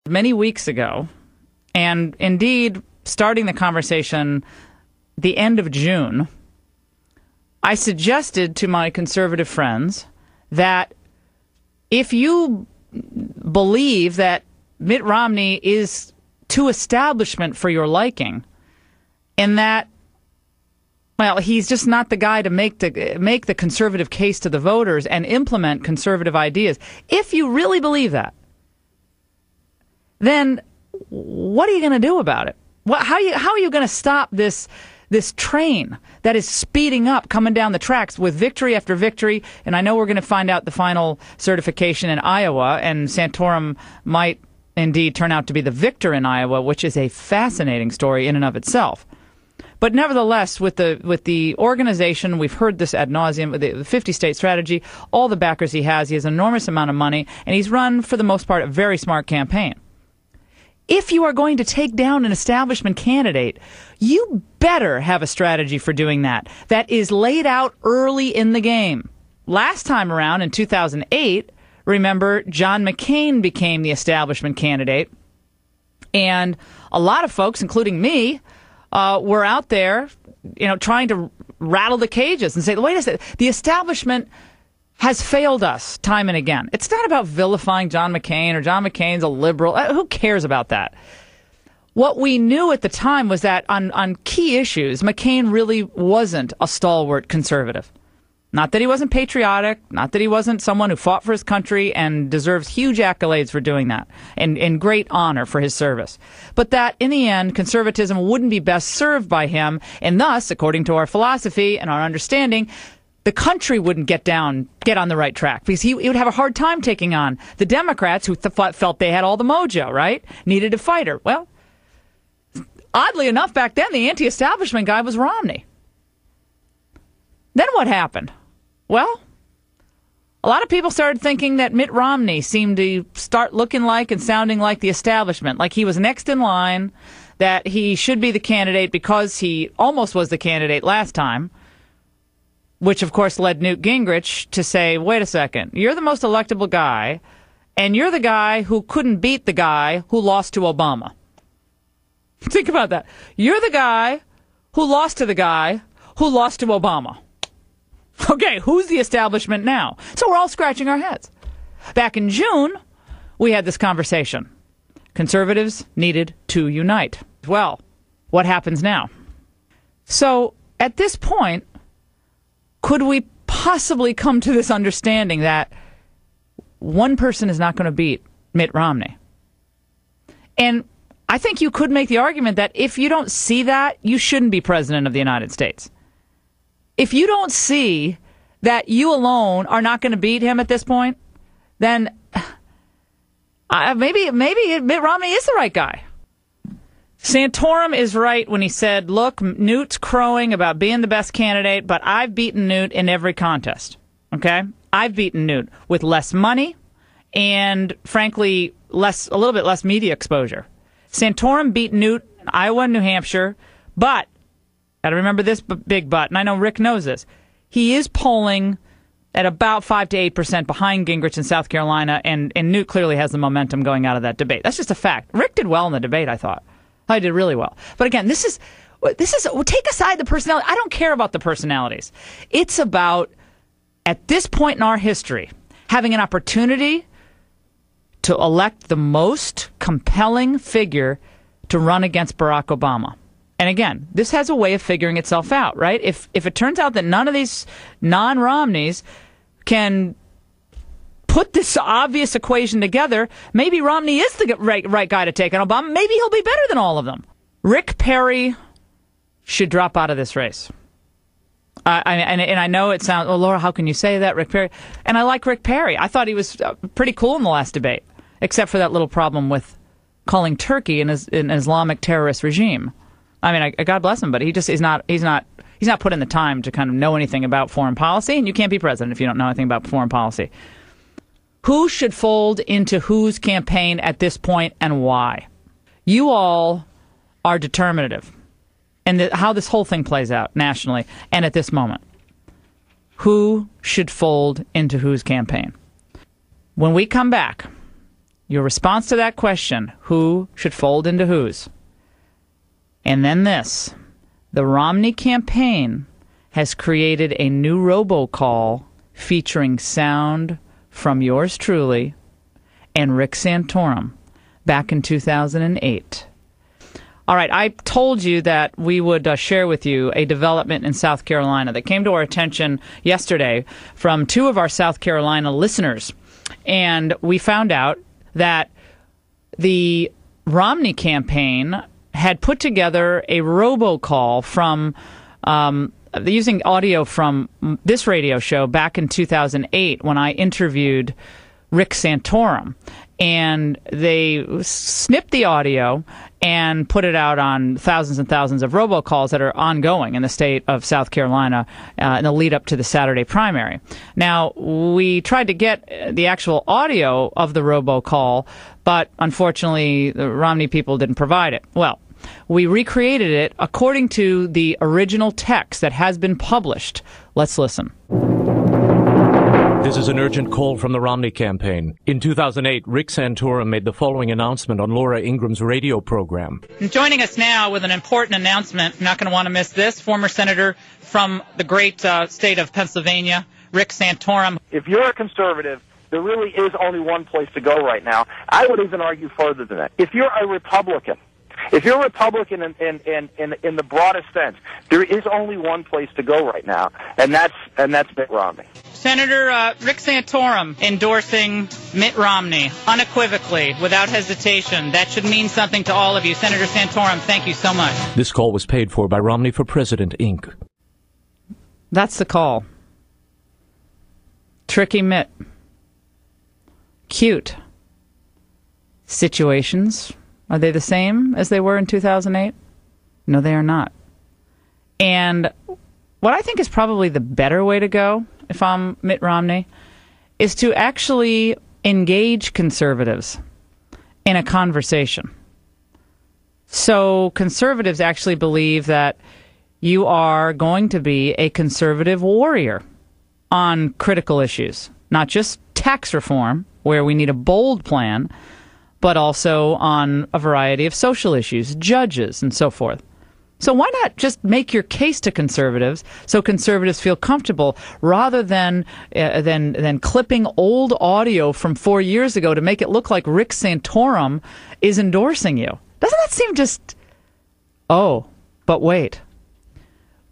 many weeks ago, and indeed starting the conversation the end of June, I suggested to my conservative friends that if you believe that Mitt Romney is too establishment for your liking, and that, well, he's just not the guy to make the conservative case to the voters and implement conservative ideas. If you really believe that, then what are you going to do about it? How are you going to stop this train that is speeding up, coming down the tracks with victory after victory? And I know we're going to find out the final certification in Iowa, and Santorum might indeed turn out to be the victor in Iowa, which is a fascinating story in and of itself. But nevertheless, with the organization, we've heard this ad nauseum, the 50-state strategy, all the backers he has an enormous amount of money, and he's run, for the most part, a very smart campaign. If you are going to take down an establishment candidate, you better have a strategy for doing that is laid out early in the game. Last time around, in 2008, remember, John McCain became the establishment candidate, and a lot of folks, including me, were out there, trying to rattle the cages and say, wait a second, the establishment has failed us time and again. It's not about vilifying John McCain or John McCain's a liberal. Who cares about that? What we knew at the time was that on key issues, McCain really wasn't a stalwart conservative. Not that he wasn't patriotic, not that he wasn't someone who fought for his country and deserves huge accolades for doing that and great honor for his service. But that, in the end, conservatism wouldn't be best served by him, and thus, according to our philosophy and our understanding, the country wouldn't get on the right track, because he would have a hard time taking on the Democrats who felt they had all the mojo, right? Needed a fighter. Well, oddly enough, back then, the anti-establishment guy was Romney. Then what happened? Well, a lot of people started thinking that Mitt Romney seemed to start looking like and sounding like the establishment, like he was next in line, that he should be the candidate because he almost was the candidate last time, which, of course, led Newt Gingrich to say, wait a second, you're the most electable guy, and you're the guy who couldn't beat the guy who lost to Obama. Think about that. You're the guy who lost to the guy who lost to Obama. Okay, who's the establishment now? So we're all scratching our heads. Back in June, we had this conversation. Conservatives needed to unite. Well, what happens now? So at this point, could we possibly come to this understanding that one person is not going to beat Mitt Romney? And I think you could make the argument that if you don't see that, you shouldn't be president of the United States. If you don't see that you alone are not going to beat him at this point, then maybe Mitt Romney is the right guy. Santorum is right when he said, look, Newt's crowing about being the best candidate, but I've beaten Newt in every contest. Okay? I've beaten Newt with less money and, frankly, a little bit less media exposure. Santorum beat Newt in Iowa and New Hampshire, but got to remember this big but, and I know Rick knows this. He is polling at about 5 to 8% behind Gingrich in South Carolina, and Newt clearly has the momentum going out of that debate. That's just a fact. Rick did well in the debate, I thought. I did really well. But again, this is take aside the personality. I don't care about the personalities. It's about, at this point in our history, having an opportunity to elect the most compelling figure to run against Barack Obama. And again, this has a way of figuring itself out, right? If it turns out that none of these non-Romneys can put this obvious equation together, maybe Romney is the right guy to take on Obama. Maybe he'll be better than all of them. Rick Perry should drop out of this race. And I know it sounds, oh, Laura, how can you say that, Rick Perry? And I like Rick Perry. I thought he was pretty cool in the last debate, except for that little problem with calling Turkey an Islamic terrorist regime. I mean, God bless him, but he's not put in the time to kind of know anything about foreign policy, and you can't be president if you don't know anything about foreign policy. Who should fold into whose campaign at this point, and why? You all are determinative in how this whole thing plays out nationally and at this moment. Who should fold into whose campaign? When we come back, your response to that question, who should fold into whose? And then this. The Romney campaign has created a new robocall featuring sound from yours truly and Rick Santorum back in 2008. All right, I told you that we would share with you a development in South Carolina that came to our attention yesterday from two of our South Carolina listeners. And we found out that the Romney campaign had put together a robocall from using audio from this radio show back in 2008 when I interviewed Rick Santorum. And they snipped the audio and put it out on thousands and thousands of robocalls that are ongoing in the state of South Carolina in the lead up to the Saturday primary. Now, we tried to get the actual audio of the robocall, but unfortunately, the Romney people didn't provide it. Well, we recreated it according to the original text that has been published. Let's listen. This is an urgent call from the Romney campaign. In 2008, Rick Santorum made the following announcement on Laura Ingraham's radio program. And joining us now with an important announcement, you're not going to want to miss this, former senator from the great state of Pennsylvania, Rick Santorum. If you're a conservative, there really is only one place to go right now. I would even argue further than that. If you're a Republican, in the broadest sense, there is only one place to go right now, and that's Mitt Romney. Senator Rick Santorum endorsing Mitt Romney unequivocally, without hesitation. That should mean something to all of you. Senator Santorum, thank you so much. This call was paid for by Romney for President, Inc. That's the call. Tricky Mitt. Cute. Situations. Are they the same as they were in 2008? No, they are not. And what I think is probably the better way to go, if I'm Mitt Romney, is to actually engage conservatives in a conversation. So conservatives actually believe that you are going to be a conservative warrior on critical issues, not just tax reform, where we need a bold plan, but also on a variety of social issues, judges, and so forth. So why not just make your case to conservatives so conservatives feel comfortable rather than clipping old audio from 4 years ago to make it look like Rick Santorum is endorsing you? Doesn't that seem just... Oh, but wait.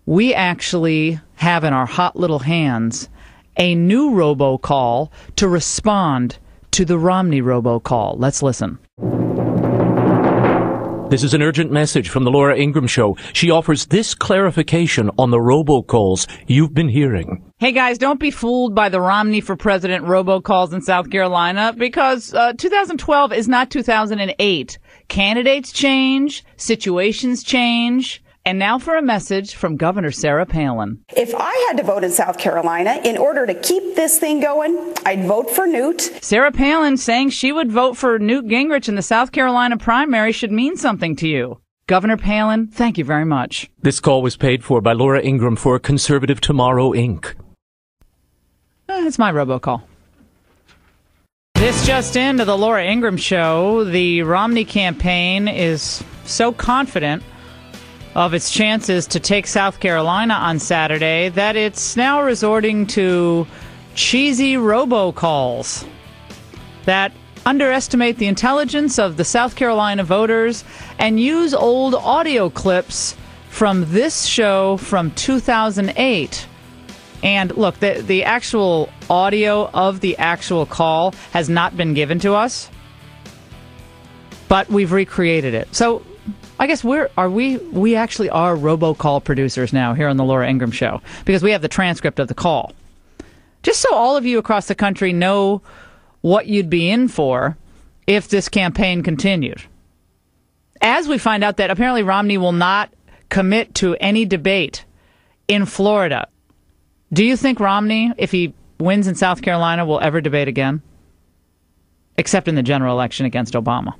We actually have in our hot little hands a new robocall to respond to the Romney robocall. Let's listen. This is an urgent message from the Laura Ingraham Show. She offers this clarification on the robocalls you've been hearing. Hey guys, don't be fooled by the Romney for President robocalls in South Carolina, because 2012 is not 2008. Candidates change, situations change. And now for a message from Governor Sarah Palin. If I had to vote in South Carolina, in order to keep this thing going, I'd vote for Newt. Sarah Palin saying she would vote for Newt Gingrich in the South Carolina primary should mean something to you. Governor Palin, thank you very much. This call was paid for by Laura Ingraham for Conservative Tomorrow, Inc. It's my robocall. This just into the Laura Ingraham Show. The Romney campaign is so confident of its chances to take South Carolina on Saturday that it's now resorting to cheesy robocalls that underestimate the intelligence of the South Carolina voters and use old audio clips from this show from 2008. And look, the actual audio of the actual call has not been given to us, but we've recreated it. So I guess we actually are robocall producers now here on the Laura Ingraham Show, because we have the transcript of the call. Just so all of you across the country know what you'd be in for if this campaign continued. As we find out that apparently Romney will not commit to any debate in Florida. Do you think Romney, if he wins in South Carolina, will ever debate again? Except in the general election against Obama.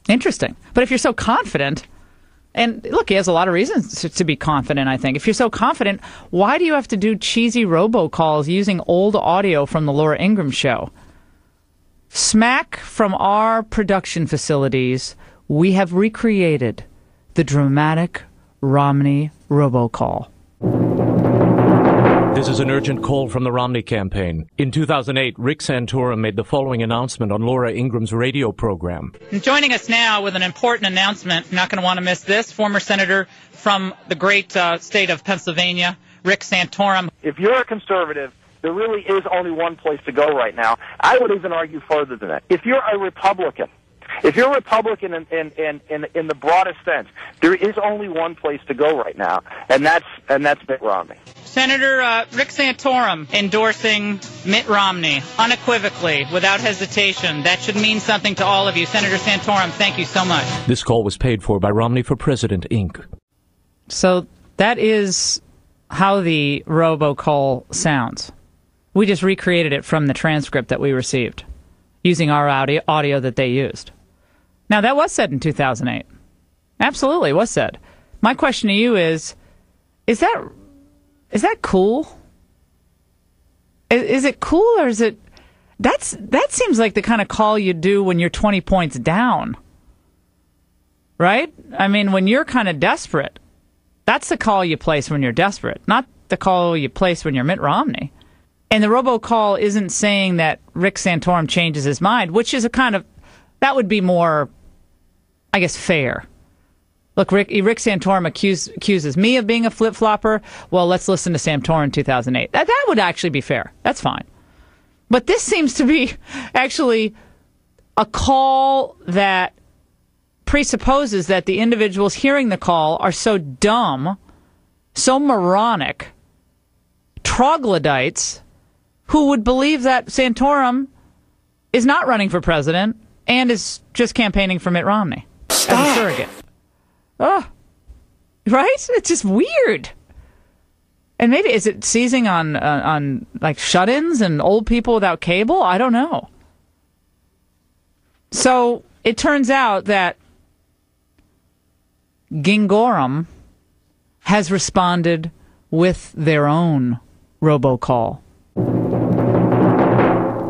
Interesting. But if you're so confident, and look, he has a lot of reasons to be confident, I think. If you're so confident, why do you have to do cheesy robocalls using old audio from the Laura Ingraham Show? Smack from our production facilities, we have recreated the dramatic Romney robocall. This is an urgent call from the Romney campaign. In 2008, Rick Santorum made the following announcement on Laura Ingraham's radio program. And joining us now with an important announcement, you're not going to want to miss this, former senator from the great state of Pennsylvania, Rick Santorum. If you're a conservative, there really is only one place to go right now. I would even argue further than that. If you're a Republican in the broadest sense, there is only one place to go right now, and that's Mitt Romney. Senator Rick Santorum endorsing Mitt Romney unequivocally, without hesitation. That should mean something to all of you. Senator Santorum, thank you so much. This call was paid for by Romney for President, Inc. So that is how the robocall sounds. We just recreated it from the transcript that we received, using our audio that they used. Now, that was said in 2008. Absolutely, was said. My question to you is that cool? Is it cool, or is it... That seems like the kind of call you do when you're 20 points down. Right? I mean, when you're kind of desperate, that's the call you place when you're desperate, not the call you place when you're Mitt Romney. And the robocall isn't saying that Rick Santorum changes his mind, which is a kind of... That would be more, I guess, fair. Look, Rick Santorum accuses me of being a flip-flopper. Well, let's listen to Santorum in 2008. That would actually be fair. That's fine. But this seems to be actually a call that presupposes that the individuals hearing the call are so dumb, so moronic, troglodytes, who would believe that Santorum is not running for president and is just campaigning for Mitt Romney as a surrogate. Oh, right? It's just weird. And maybe, is it seizing on like shut-ins and old people without cable? I don't know. So it turns out that Gingorum has responded with their own robocall.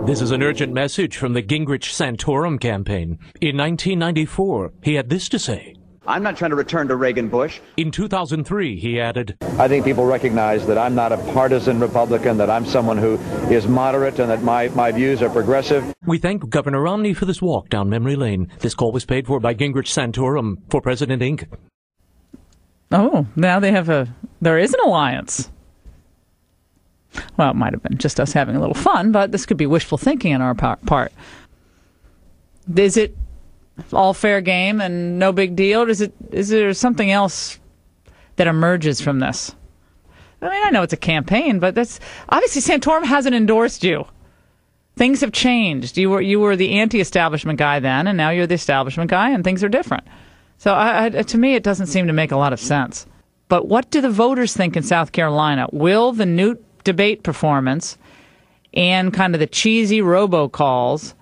This is an urgent message from the Gingrich-Santorum campaign. In 1994, he had this to say. I'm not trying to return to Reagan-Bush. In 2003, he added, I think people recognize that I'm not a partisan Republican, that I'm someone who is moderate, and that my views are progressive. We thank Governor Romney for this walk down memory lane. This call was paid for by Gingrich-Santorum for President, Inc. Oh, now there is an alliance. Well, it might have been just us having a little fun, but this could be wishful thinking on our part. Is it all fair game and no big deal? Or is there something else that emerges from this? I mean, I know it's a campaign, but that's obviously Santorum hasn't endorsed you. Things have changed. You were the anti-establishment guy then, and now you're the establishment guy, and things are different. So to me, it doesn't seem to make a lot of sense. But what do the voters think in South Carolina? Will the Newt debate performance and kind of the cheesy robocalls...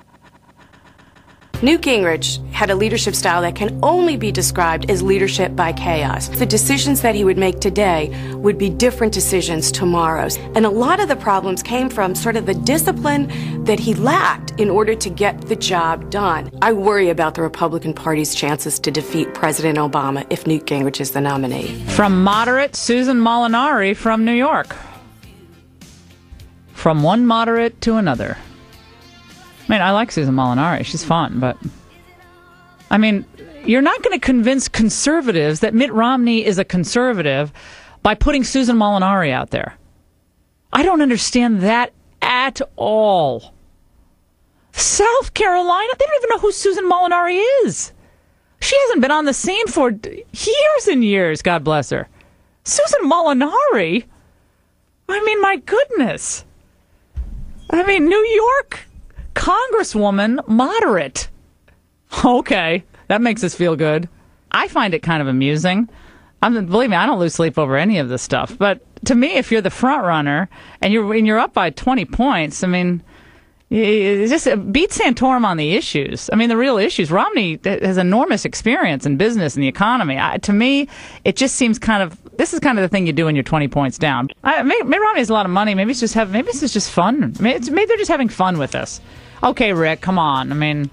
Newt Gingrich had a leadership style that can only be described as leadership by chaos. The decisions that he would make today would be different decisions tomorrow. And a lot of the problems came from sort of the discipline that he lacked in order to get the job done. I worry about the Republican Party's chances to defeat President Obama if Newt Gingrich is the nominee. From moderate Susan Molinari from New York. From one moderate to another. I mean, I like Susan Molinari. She's fun, but... I mean, you're not going to convince conservatives that Mitt Romney is a conservative by putting Susan Molinari out there. I don't understand that at all. South Carolina, they don't even know who Susan Molinari is. She hasn't been on the scene for years and years, God bless her. Susan Molinari? I mean, my goodness. I mean, New York... Congresswoman, moderate. Okay, that makes us feel good. I find it kind of amusing. Believe me, I don't lose sleep over any of this stuff. But to me, if you're the front runner and you're up by 20 points, I mean, you just beat Santorum on the issues. I mean, the real issues. Romney has enormous experience in business and the economy. To me, it just seems this is kind of the thing you do when you're 20 points down. Maybe Romney has a lot of money. Maybe it's just fun. Maybe they're just having fun with this. Okay, Rick, come on. I mean,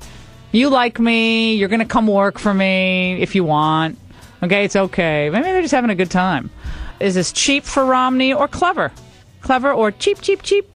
you like me. You're going to come work for me if you want. Okay, it's okay. Maybe they're just having a good time. Is this cheap for Romney or clever? Clever or cheap, cheap, cheap?